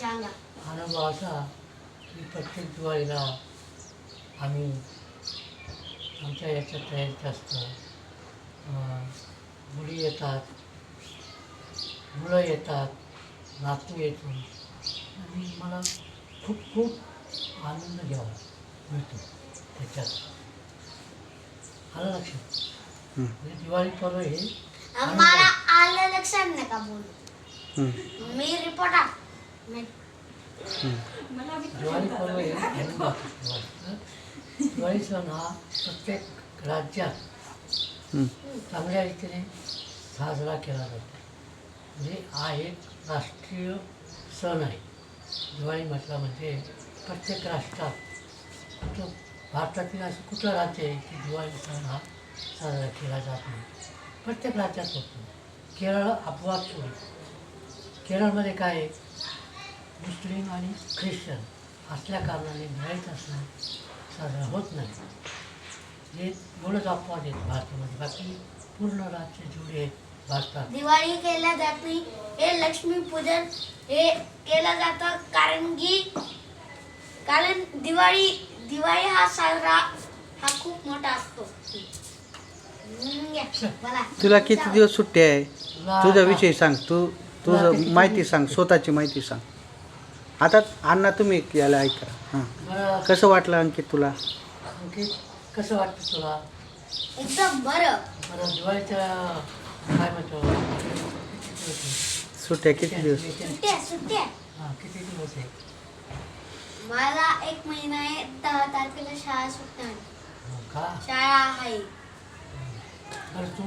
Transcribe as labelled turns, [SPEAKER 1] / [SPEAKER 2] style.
[SPEAKER 1] सांगा.
[SPEAKER 2] अनुभव असा की प्रत्येक दिवाळीला आम्ही आमच्या याच्यात तयारीत असतं. मुली येतात, मुलं येतात, नातू येतो आणि मला खूप खूप आनंद घ्यावा मिळतो त्याच्यात. आलं लक्षात? म्हणजे दिवाळी पर्व हे
[SPEAKER 1] मला आलं लक्षात नका बोलू. मी रिपोर्टर.
[SPEAKER 2] दिवाळी पर्व हे आनंदाचं असतं. दिवाळी सण हा प्रत्येक राज्यात चांगल्या रीतीने साजरा केला जातो. म्हणजे हा एक राष्ट्रीय सण आहे. दिवाळी म्हटलं म्हणजे प्रत्येक राष्ट्रात कुठं भारतातील असं कुठलं राज्य आहे की दिवाळी सण हा साजरा केला जात नाही. प्रत्येक राज्यात होतो. केरळ अपवाद सोडून. केरळमध्ये काय आहे, मुस्लिम आणि ख्रिश्चन असल्या कारणाने दिवाळीचा सण साजरा होत नाही. हे एवढंच अपवाद आहेत भारतामध्ये. बाकी पूर्ण राज्य जेवढे आहेत भारतात
[SPEAKER 1] दिवाळी केल्या जाते. हे लक्ष्मीपूजन हे केलं जातं कारण दिवाळी हा साजरा हा खूप मोठा असतो. बोला.
[SPEAKER 3] तुला किती दिवस सुट्टी आहे? तुझा विषय सांग. तुझं माहिती सांग, स्वतःची माहिती सांग. आता अण्णा तुम्ही याला ऐका. हां,
[SPEAKER 2] बरं
[SPEAKER 3] कसं वाटलं अंकित तुला?
[SPEAKER 2] अंकित, कसं वाटतं तुला?
[SPEAKER 1] एकदम बरं.
[SPEAKER 2] बरं, दिवाळीच्या काय म्हणतो किती दिवस आहे?
[SPEAKER 3] सुट्ट्या किती दिवस?
[SPEAKER 1] सुट्ट्या
[SPEAKER 2] हां, किती दिवस आहे?
[SPEAKER 1] मला 1 महिना आहे. 10 तारखेला शाळा सुटणार.
[SPEAKER 2] हो का?
[SPEAKER 1] शाळा आहे.
[SPEAKER 2] बरं, तू